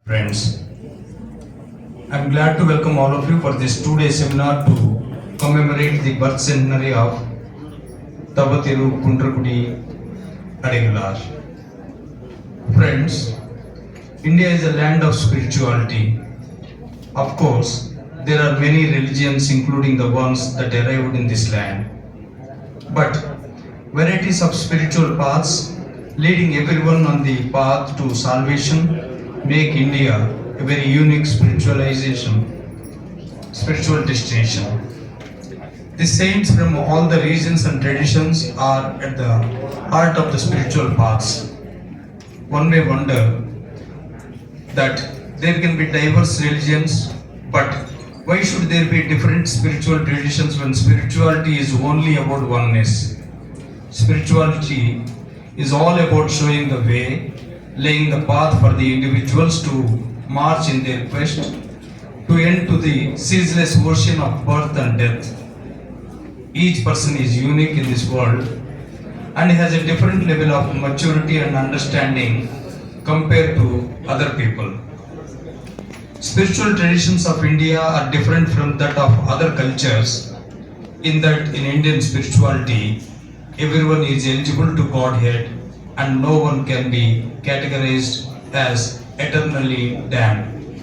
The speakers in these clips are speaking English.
Friends, I'm glad to welcome all of you for this two-day seminar to commemorate the birth centenary of Tavatiru Kundrakudi Adigalar. Friends, India is a land of spirituality. Of course, there are many religions including the ones that arrived in this land. But varieties of spiritual paths leading everyone on the path to salvation make India a very unique spiritual destination. The saints from all the regions and traditions are at the heart of the spiritual paths. One may wonder that there can be diverse religions, but why should there be different spiritual traditions when spirituality is only about oneness? Spirituality is all about showing the way, laying the path for the individuals to march in their quest to end to the ceaseless ocean of birth and death. Each person is unique in this world and has a different level of maturity and understanding compared to other people. Spiritual traditions of India are different from that of other cultures in that in Indian spirituality, everyone is eligible to Godhead and no one can be categorized as eternally damned.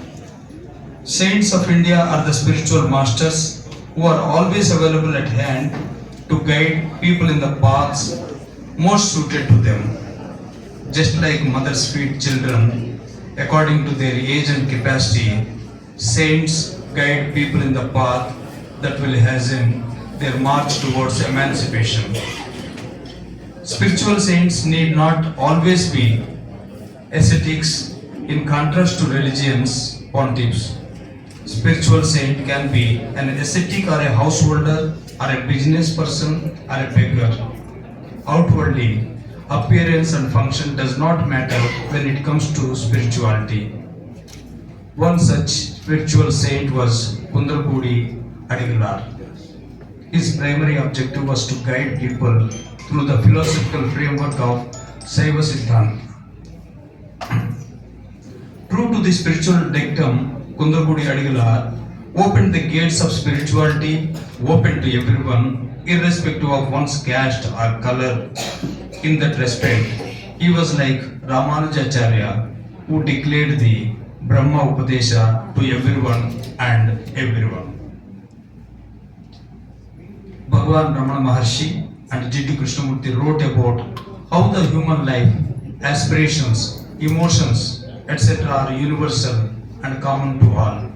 Saints of India are the spiritual masters who are always available at hand to guide people in the paths most suited to them. Just like mothers feed children according to their age and capacity, saints guide people in the path that will hasten their march towards emancipation. Spiritual saints need not always be ascetics in contrast to religion's pontiffs. Spiritual saint can be an ascetic or a householder or a business person or a beggar. Outwardly, appearance and function does not matter when it comes to spirituality. One such spiritual saint was Kundrakudi Adigalar. His primary objective was to guide people through the philosophical framework of Saiva Siddhanta. True to the spiritual dictum, Kundrakudi Adigalar opened the gates of spirituality open to everyone, irrespective of one's caste or color. In that respect, he was like Ramanujacharya, who declared the Brahma Upadesha to everyone and everyone. Bhagavan Ramana Maharshi and G.T. Krishnamurti wrote about how the human life, aspirations, emotions, etc. are universal and common to all.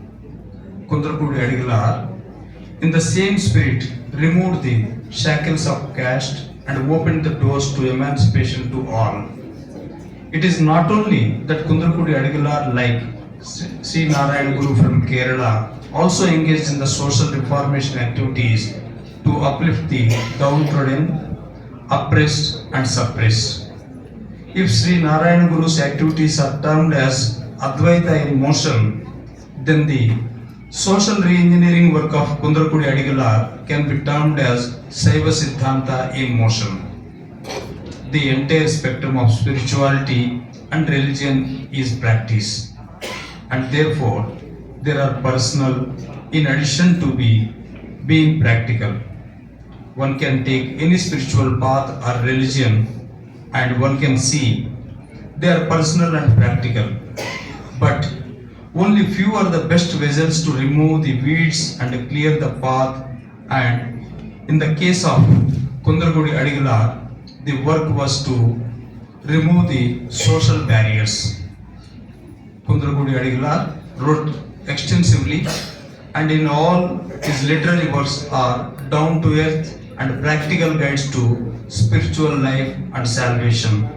Kundrakudi Adigalar, in the same spirit, removed the shackles of caste and opened the doors to emancipation to all. It is not only that Kundrakudi Adigalar, like Sri Narayana Guru from Kerala, also engaged in the social reformation activities to uplift the downtrodden, oppressed and suppressed. If Sri Narayana Guru's activities are termed as Advaita in motion, then the social re-engineering work of Kundrakudi Adigalar can be termed as Saiva Siddhanta in motion. The entire spectrum of spirituality and religion is practice, and therefore there are personal in addition to being practical. One can take any spiritual path or religion and one can see they are personal and practical, but only few are the best vessels to remove the weeds and clear the path, and in the case of Kundrakudi Adigalar, the work was to remove the social barriers. Kundrakudi Adigalar wrote extensively, and in all his literary works are down to earth and practical guides to spiritual life and salvation.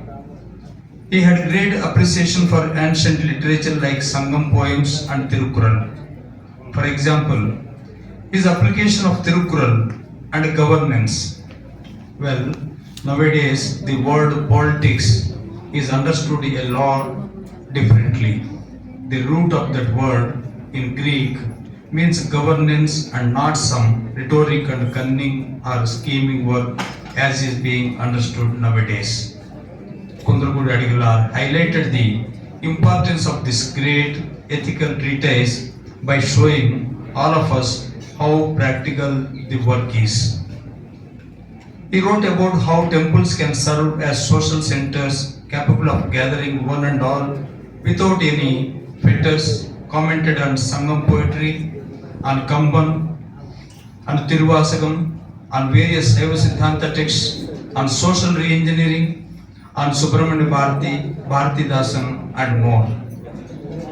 He had great appreciation for ancient literature like Sangam poems and Tirukkural. For example, his application of Tirukkural and governance. Well, nowadays the word politics is understood a lot differently. The root of that word in Greek means governance and not some rhetoric and cunning or scheming work as is being understood nowadays. Kundrakudi Adigalar highlighted the importance of this great ethical treatise by showing all of us how practical the work is. He wrote about how temples can serve as social centers capable of gathering one and all without any fetters, commented on Sangam poetry, on Kamban, on Tiruvasagam, on various Saiva Siddhanta texts, on social re-engineering, on Subramanya Bharati, Bharati Dasan and more.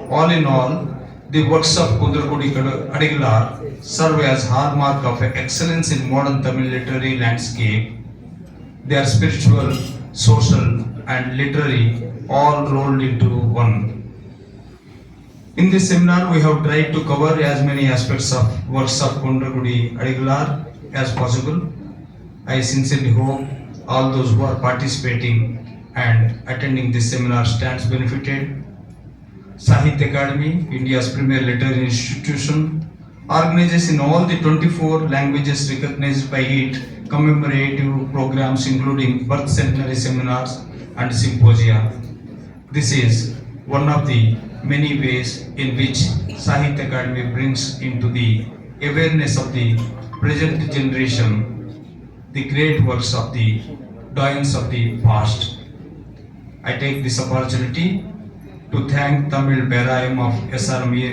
All in all, the works of Kundrakudi Adigalar serve as hallmark of excellence in modern Tamil literary landscape. They are spiritual, social and literary all rolled into one. In this seminar, we have tried to cover as many aspects of works of Kundrakudi Adigalar as possible. I sincerely hope all those who are participating and attending this seminar stands benefited. Sahitya Academy, India's premier literary institution, organizes in all the 24 languages recognized by it commemorative programs including birth centenary seminars and symposia. This is one of the many ways in which Sahitya Academy brings into the awareness of the present generation the great works of the doyens of the past. I take this opportunity to thank Tamil Berayam of SRMA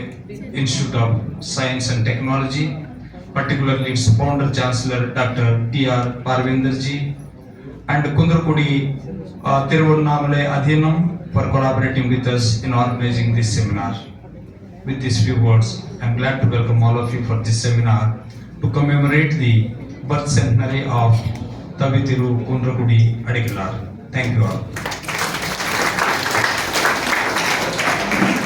Institute of Science and Technology, particularly its founder Chancellor Dr. T.R. Parvenderji and Kundrakudi Tiruvannamale Adhinam for collaborating with us in organizing this seminar. With these few words, I am glad to welcome all of you for this seminar to commemorate the birth centenary of Tavitiru Kundrakudi Adigalar. Thank you all.